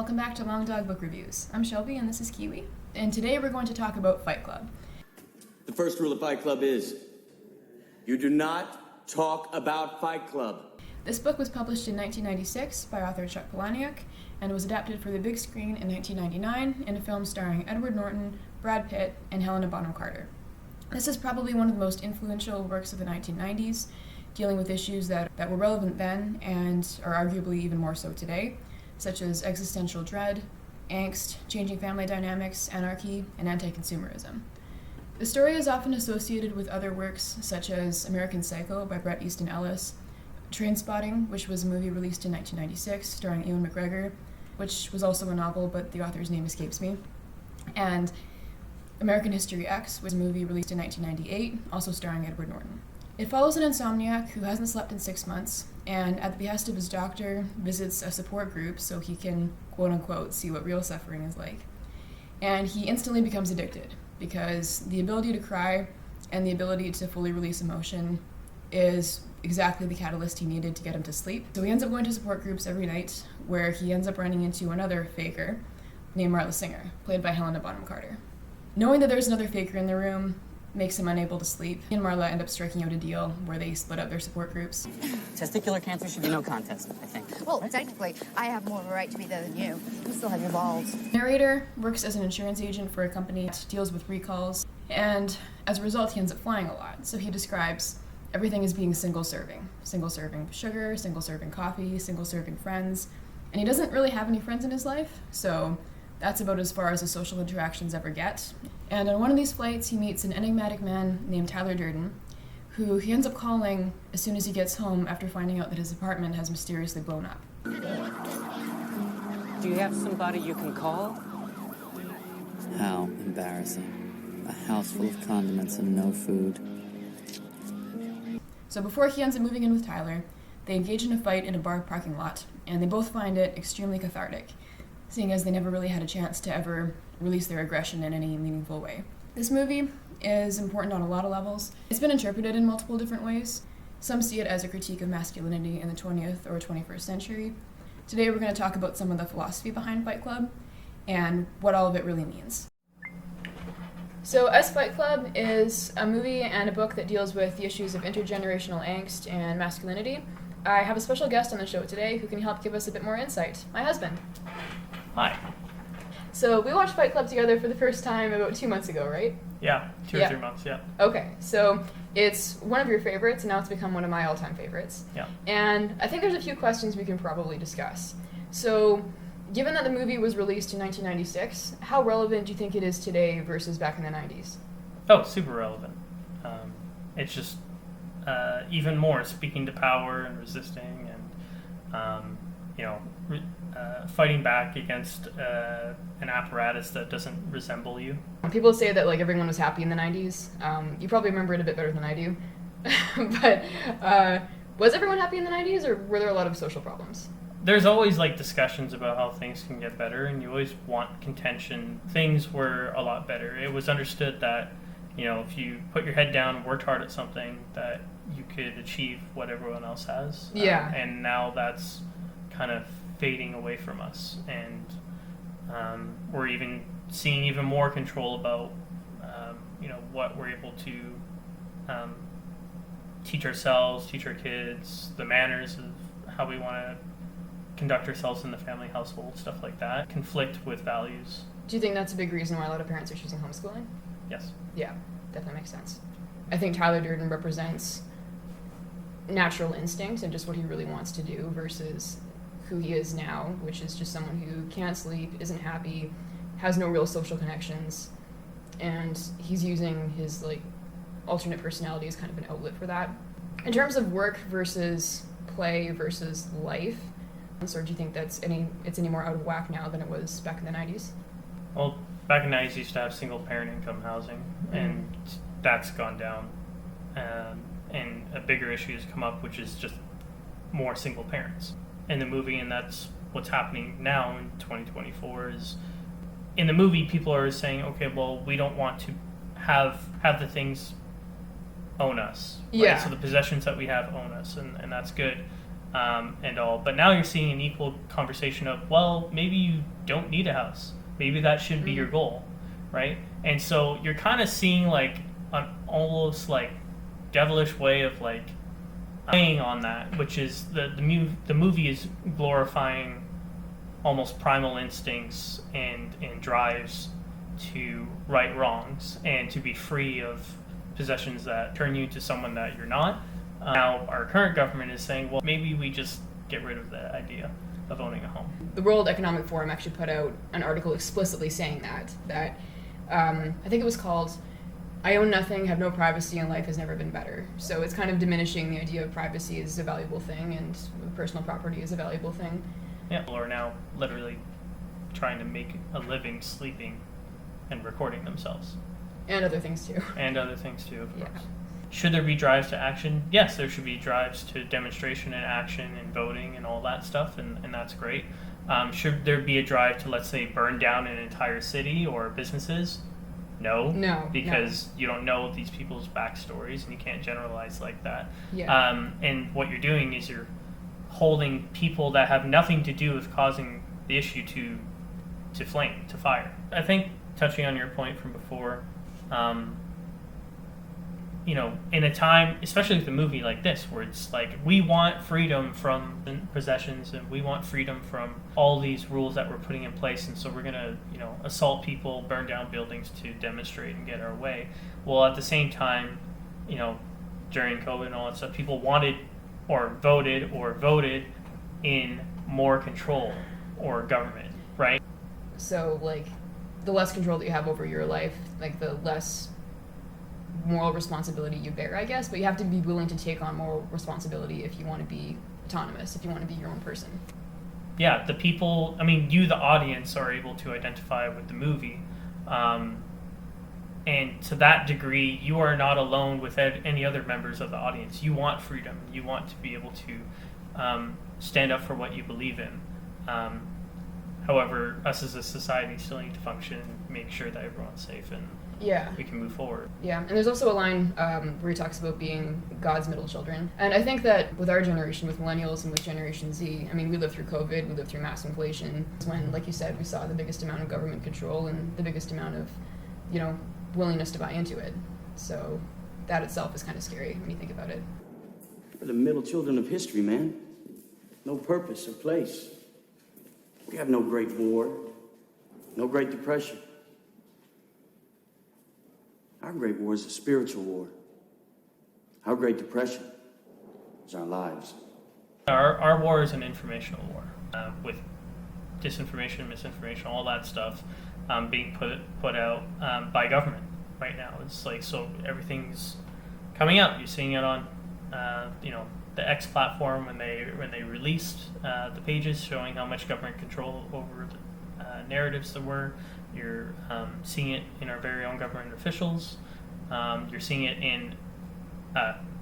welcome back to Long Dog Book Reviews. I'm Shelby and this is Kiwi, and today we're going to talk about Fight Club. The first rule of Fight Club is, you do not talk about Fight Club. This book was published in 1996 by author Chuck Palahniuk and was adapted for the big screen in 1999 in a film starring Edward Norton, Brad Pitt, and Helena Bonham Carter. This is probably one of the most influential works of the 1990s, dealing with issues that were relevant then and are arguably even more so today, such as existential dread, angst, changing family dynamics, anarchy, and anti-consumerism. The story is often associated with other works such as American Psycho by Bret Easton Ellis, Trainspotting, which was a movie released in 1996 starring Ewan McGregor, which was also a novel, but the author's name escapes me, and American History X was a movie released in 1998, also starring Edward Norton. It follows an insomniac who hasn't slept in 6 months, and at the behest of his doctor, visits a support group so he can, quote-unquote, see what real suffering is like. And he instantly becomes addicted, because the ability to cry and the ability to fully release emotion is exactly the catalyst he needed to get him to sleep. So he ends up going to support groups every night, where he ends up running into another faker named Marla Singer, played by Helena Bonham Carter. Knowing that there's another faker in the room makes him unable to sleep. He and Marla end up striking out a deal where they split up their support groups. Testicular cancer should be no contest, I think. Well, technically, I have more of a right to be there than you. You still have your balls. The narrator works as an insurance agent for a company that deals with recalls, and as a result, he ends up flying a lot. So he describes everything as being single serving. Single serving sugar, single serving coffee, single serving friends. And he doesn't really have any friends in his life, so that's about as far as the social interactions ever get. And on one of these flights, he meets an enigmatic man named Tyler Durden, who he ends up calling as soon as he gets home after finding out that his apartment has mysteriously blown up. Do you have somebody you can call? How embarrassing. A house full of condiments and no food. So before he ends up moving in with Tyler, they engage in a fight in a bar parking lot, and they both find it extremely cathartic, seeing as they never really had a chance to ever release their aggression in any meaningful way. This movie is important on a lot of levels. It's been interpreted in multiple different ways. Some see it as a critique of masculinity in the 20th or 21st century. Today we're going to talk about some of the philosophy behind Fight Club and what all of it really means. So As Fight Club is a movie and a book that deals with the issues of intergenerational angst and masculinity. I have a special guest on the show today who can help give us a bit more insight. My husband. Hi. So we watched Fight Club together for the first time about 2 months ago, right? Yeah, 2 or 3 months, yeah. Okay, so it's one of your favorites, and now it's become one of my all-time favorites. Yeah. And I think there's a few questions we can probably discuss. So, given that the movie was released in 1996, how relevant do you think it is today versus back in the 90s? Oh, super relevant. It's just even more speaking to power and resisting and, fighting back against an apparatus that doesn't resemble you. People say that like everyone was happy in the 90s. You probably remember it a bit better than I do. But was everyone happy in the 90s, or were there a lot of social problems? There's always like discussions about how things can get better, and you always want contention. Things were a lot better. It was understood that, if you put your head down and worked hard at something, that you could achieve what everyone else has. Yeah. And now that's kind of fading away from us, and we're even seeing even more control about what we're able to teach ourselves, teach our kids, the manners of how we want to conduct ourselves in the family household, stuff like that, conflict with values. Do you think that's a big reason why a lot of parents are choosing homeschooling? Yes. Yeah, definitely makes sense. I think Tyler Durden represents natural instinct and just what he really wants to do versus who he is now, which is just someone who can't sleep, isn't happy, has no real social connections, and he's using his alternate personality as kind of an outlet for that. In terms of work versus play versus life, so do you think it's any more out of whack now than it was back in the 90s? Well, back in the 90s, you used to have single parent income housing, and that's gone down. And a bigger issue has come up, which is just more single parents in the movie, and that's what's happening now in 2024. Is in the movie, people are saying, okay, well, we don't want to have the things own us. Right? Yeah. So the possessions that we have own us, and that's good. and all. But now you're seeing an equal conversation of, well, maybe you don't need a house. Maybe that should be your goal, right? And so you're kind of seeing like an almost like devilish way of like playing on that, which is the movie is glorifying almost primal instincts and drives to right wrongs and to be free of possessions that turn you into someone that you're not. Now our current government is saying, well, maybe we just get rid of the idea of owning a home. The World Economic Forum actually put out an article explicitly saying that I think it was called "I Own Nothing, Have No Privacy, and Life Has Never Been Better." So it's kind of diminishing the idea of privacy as a valuable thing and personal property is a valuable thing. Yeah, people are now literally trying to make a living sleeping and recording themselves. And other things too. And other things too, of course. Yeah. Should there be drives to action? Yes, there should be drives to demonstration and action and voting and all that stuff, and that's great. Should there be a drive to, let's say, burn down an entire city or businesses? No, because you don't know these people's backstories and you can't generalize like that. Yeah. And what you're doing is you're holding people that have nothing to do with causing the issue to flame, to fire. I think, touching on your point from before, in a time, especially with a movie like this, where it's like, we want freedom from possessions and we want freedom from all these rules that we're putting in place, and so we're going to, assault people, burn down buildings to demonstrate and get our way. Well, at the same time, during COVID and all that stuff, people wanted or voted in more control or government, right? So, like, the less control that you have over your life, like, the less moral responsibility you bear, I guess, but you have to be willing to take on moral responsibility if you want to be autonomous, if you want to be your own person. Yeah, the people, you, the audience, are able to identify with the movie. And to that degree, you are not alone with any other members of the audience. You want freedom. You want to be able to stand up for what you believe in. However, us as a society still need to function and make sure that everyone's safe and we can move forward. Yeah, and there's also a line where he talks about being God's middle children. And I think that with our generation, with millennials and with Generation Z, we lived through COVID, we lived through mass inflation. It's when, like you said, we saw the biggest amount of government control and the biggest amount of, willingness to buy into it. So that itself is kind of scary when you think about it. We're the middle children of history, man. No purpose or place. We have no Great War, no Great Depression. Our Great War is a spiritual war. Our Great Depression is our lives. Our war is an informational war with disinformation, misinformation, all that stuff being put out by government right now. It's like, so everything's coming out. You're seeing it on the X platform when they released the pages showing how much government control over the narratives there were. You're seeing it in our very own government officials. You're seeing it in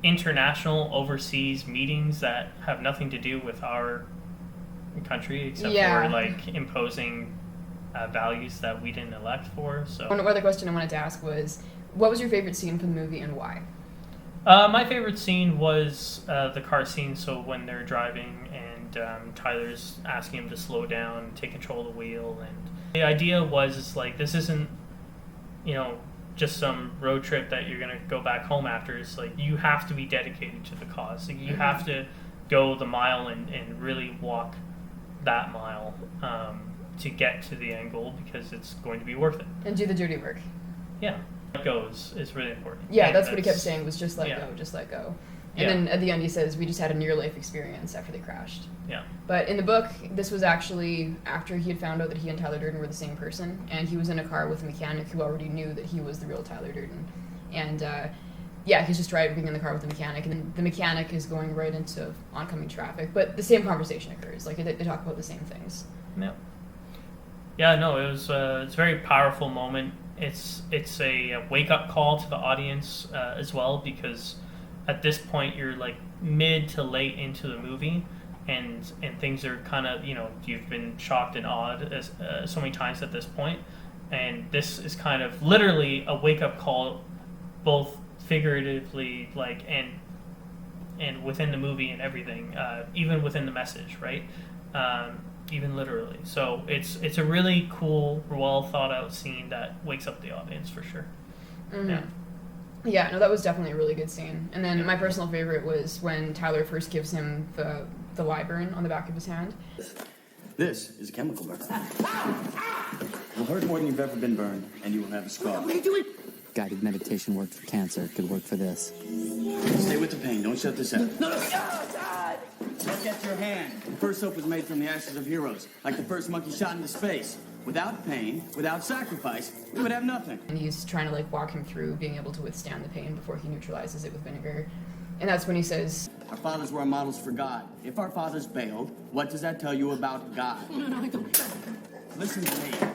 international, overseas meetings that have nothing to do with our country, except for like imposing values that we didn't elect for. So one other question I wanted to ask was, what was your favorite scene from the movie and why? My favorite scene was the car scene. So when they're driving and Tyler's asking him to slow down, take control of the wheel, and the idea was like, this isn't, just some road trip that you're gonna go back home after. It's like, you have to be dedicated to the cause. Like, you have to go the mile and really walk that mile to get to the end goal, because it's going to be worth it. And do the dirty work. Yeah. Let go is really important. Yeah, that's what he kept saying, was just let go, just let go. And Yeah. then at the end he says, we just had a near-life experience after they crashed. Yeah. But in the book, this was actually after he had found out that he and Tyler Durden were the same person, and he was in a car with a mechanic who already knew that he was the real Tyler Durden. And he's just driving in the car with the mechanic, and the mechanic is going right into oncoming traffic, but the same conversation occurs. Like, they talk about the same things. Yeah. Yeah, no, it's a very powerful moment. It's a wake-up call to the audience as well, because at this point you're like mid to late into the movie, and things are kind of, you've been shocked and awed as so many times at this point, and this is kind of literally a wake-up call, both figuratively and and within the movie and everything, even within the message, right? Even literally. So it's a really cool, well thought out scene that wakes up the audience for sure. Mm-hmm. Yeah. Yeah, no, that was definitely a really good scene. And then my personal favorite was when Tyler first gives him the lie burn on the back of his hand. This is a chemical burn. It'll hurt more than you've ever been burned, and you will have a scar. What are you doing? Guided meditation worked for cancer. Could work for this. Stay with the pain. Don't shut this out. No, God! Look at your hand. The first soap was made from the ashes of heroes, like the first monkey shot into space. Without pain, without sacrifice, we would have nothing. And he's trying to, like, walk him through being able to withstand the pain before he neutralizes it with vinegar. And that's when he says, Our fathers were our models for God. If our fathers bailed, what does that tell you about God? No, I don't. Listen to me. You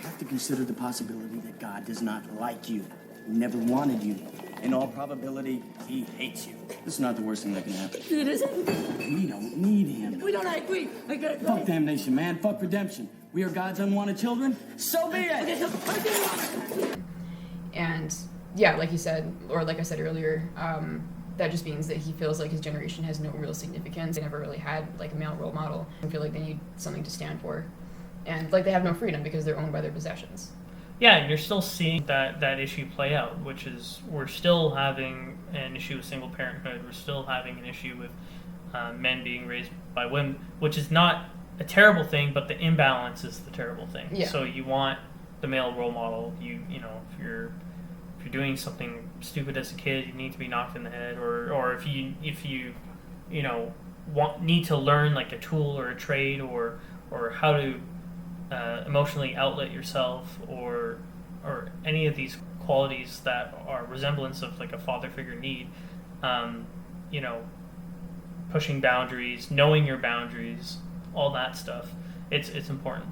have to consider the possibility that God does not like you, never wanted you. In all probability, he hates you. This is not the worst thing that can happen. It isn't. We don't need him. We don't. I agree. I got it. Fuck damnation, man. Fuck redemption. We are God's unwanted children. So be it. and yeah, like you said, or like I said earlier, that just means that he feels like his generation has no real significance. They never really had, like, a male role model. They feel like they need something to stand for. And, like, they have no freedom because they're owned by their possessions. Yeah, and you're still seeing that issue play out, which is we're still having an issue with single parenthood. We're still having an issue with men being raised by women, which is not a terrible thing, but the imbalance is the terrible thing. Yeah. So you want the male role model. You know, if you're doing something stupid as a kid, you need to be knocked in the head, or if you need to learn, like, a tool or a trade or how to emotionally outlet yourself or any of these qualities that are resemblance of, like, a father figure need, pushing boundaries, knowing your boundaries, all that stuff, it's important.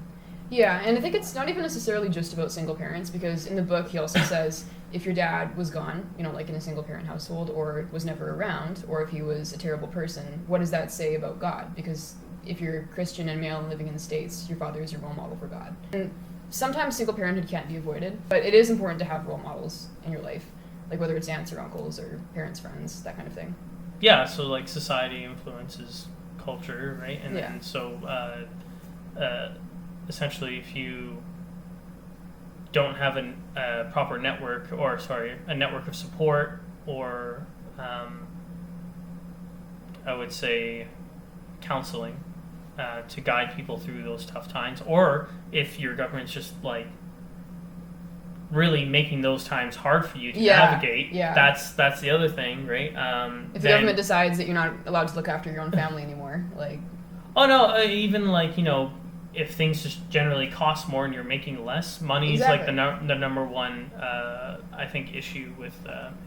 Yeah, and I think it's not even necessarily just about single parents, because in the book he also says if your dad was gone, like in a single parent household, or was never around, or if he was a terrible person, what does that say about God? Because if you're Christian and male and living in the States, your father is your role model for God. And sometimes single parenthood can't be avoided, but it is important to have role models in your life, like whether it's aunts or uncles or parents, friends, that kind of thing. Yeah, so, like, society influences culture, right? And Yeah. then so essentially, if you don't have a proper network, a network of support, or I would say counseling to guide people through those tough times, or if your government's just, like, really making those times hard for you to navigate, that's the other thing, right? If the government decides that you're not allowed to look after your own family anymore, like... Oh, no, even, like, if things just generally cost more and you're making less, money's Exactly. like the number one, I think, issue with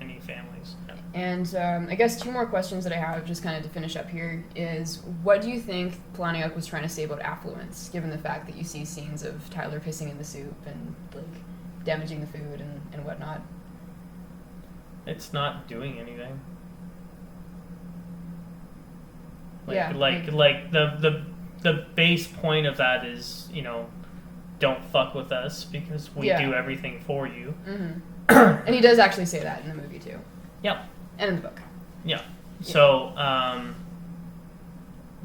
any families. And I guess two more questions that I have, just kind of to finish up here, is what do you think Palahniuk was trying to say about affluence, given the fact that you see scenes of Tyler pissing in the soup and, like, damaging the food and whatnot? It's not doing anything. The base point of that is, don't fuck with us because we do everything for you. Mm-hmm. And he does actually say that in the movie too. Yep. And in the book. Yeah. So,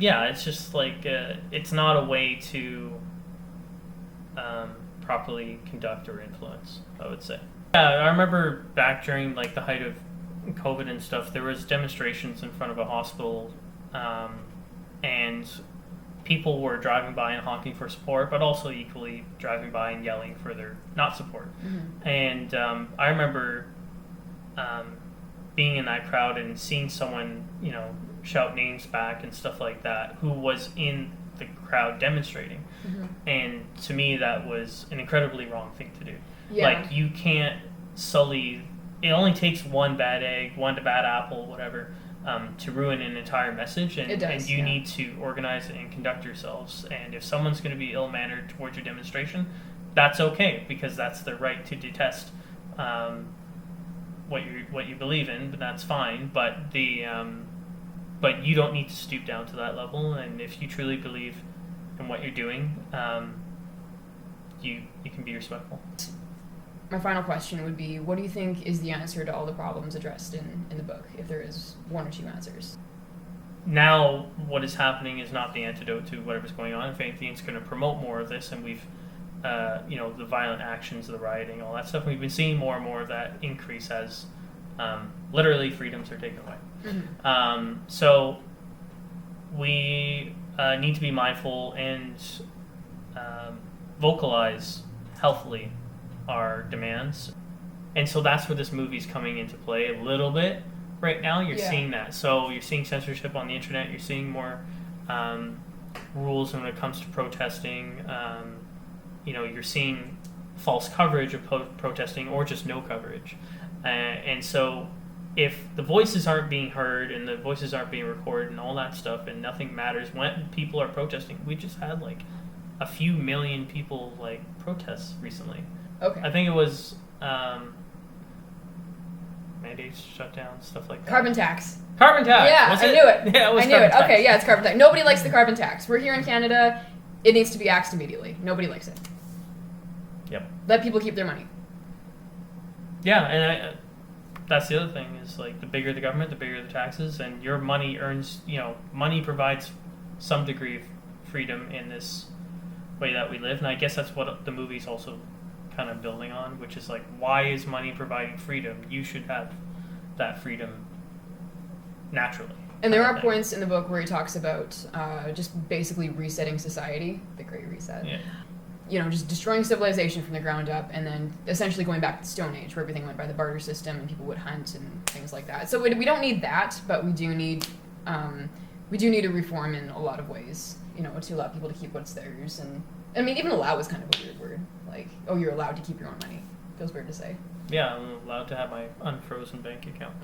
it's just like, it's not a way to properly conduct or influence, I would say. Yeah, I remember back during, like, the height of COVID and stuff, there was demonstrations in front of a hospital, and people were driving by and honking for support, but also equally driving by and yelling for their not support. Mm-hmm. And I remember being in that crowd and seeing someone, shout names back and stuff like that, who was in the crowd demonstrating. Mm-hmm. And to me, that was an incredibly wrong thing to do. Yeah. Like, you can't sully... It only takes one bad egg, one bad apple, whatever, to ruin an entire message, and you need to organize and conduct yourselves. And if someone's going to be ill-mannered towards your demonstration, that's okay, because that's their right to detest what you believe in, but that's fine. But but you don't need to stoop down to that level. And if you truly believe in what you're doing, you can be respectful. my final question would be, what do you think is the answer to all the problems addressed in the book, if there is one or two answers? Now, what is happening is not the antidote to whatever's going on. If anything, it's going to promote more of this, and we've, the violent actions, the rioting, all that stuff. We've been seeing more and more of that increase as literally freedoms are taken away. Mm-hmm. So we need to be mindful and vocalize healthily our demands. And so that's where this movie's coming into play a little bit. Right now, you're seeing that. So you're seeing censorship on the internet. You're seeing more rules when it comes to protesting. You're seeing false coverage of protesting or just no coverage. And so if the voices aren't being heard and the voices aren't being recorded and all that stuff and nothing matters when people are protesting, we just had like a few million people like protests recently. Okay. I think it was mandates, shutdowns, stuff like that. Carbon tax. Carbon tax. Yeah, was I it? knew it. Yeah, it was I knew carbon it. tax. Okay, yeah, it's carbon tax. Nobody likes the carbon tax. We're here in Canada. It needs to be axed immediately. Nobody likes it. Yep. Let people keep their money. Yeah, and that's the other thing is like the bigger the government, the bigger the taxes, and your money earns. Money provides some degree of freedom in this way that we live, and I guess that's what the movie's also kind of building on, which is like, why is money providing freedom? You should have that freedom naturally. And there are points in the book where he talks about just basically resetting society, the Great Reset. Yeah. Just destroying civilization from the ground up, and then essentially going back to the Stone Age, where everything went by the barter system and people would hunt and things like that. So we don't need that, but we do need a reform in a lot of ways, to allow people to keep what's theirs. And I mean, even allow is kind of a weird word. Like, oh, you're allowed to keep your own money. Feels weird to say. Yeah, I'm allowed to have my unfrozen bank account.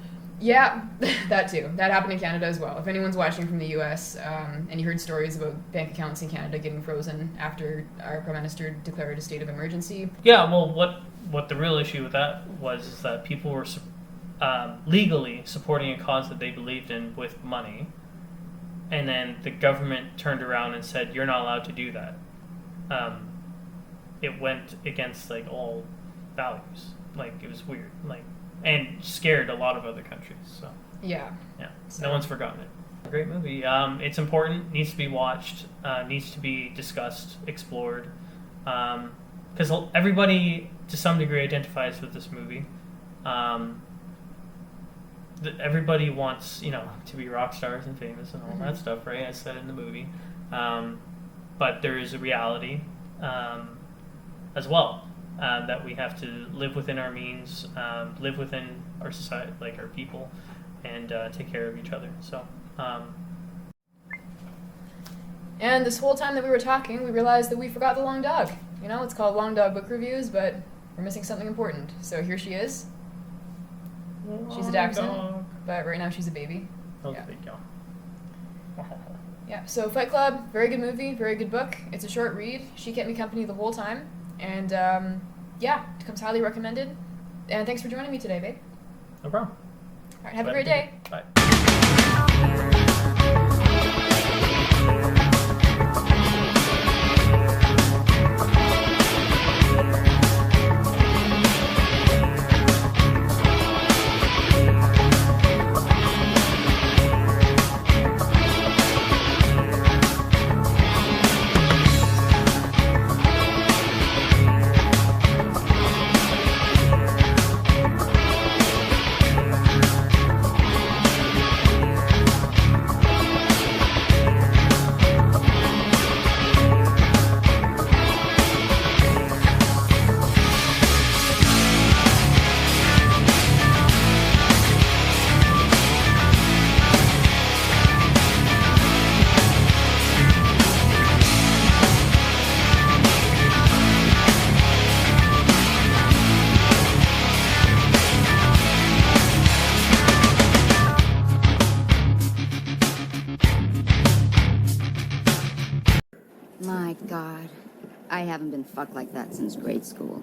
Yeah, that too. That happened in Canada as well. If anyone's watching from the U.S. And you heard stories about bank accounts in Canada getting frozen after our Prime Minister declared a state of emergency. Yeah, well, what the real issue with that was is that people were legally supporting a cause that they believed in with money, and then the government turned around and said, you're not allowed to do that. It went against like all values. Like, it was weird. Like, and scared a lot of other countries. So Yeah. So. No one's forgotten it. Great movie. It's important. Needs to be watched. Needs to be discussed, explored. Because everybody, to some degree, identifies with this movie. Everybody wants, to be rock stars and famous and all that stuff, right? As said in the movie. But there is a reality as well. That we have to live within our means, live within our society, like our people, and take care of each other. So, And this whole time that we were talking, we realized that we forgot the long dog. It's called Long Dog Book Reviews, but we're missing something important. So here she is. She's a dachshund, but right now she's a baby. That was a big yawn. Yeah, so Fight Club, very good movie, very good book. It's a short read. She kept me company the whole time. And, it comes highly recommended. And thanks for joining me today, babe. No problem. All right, have a great day. Bye. My God, I haven't been fucked like that since grade school.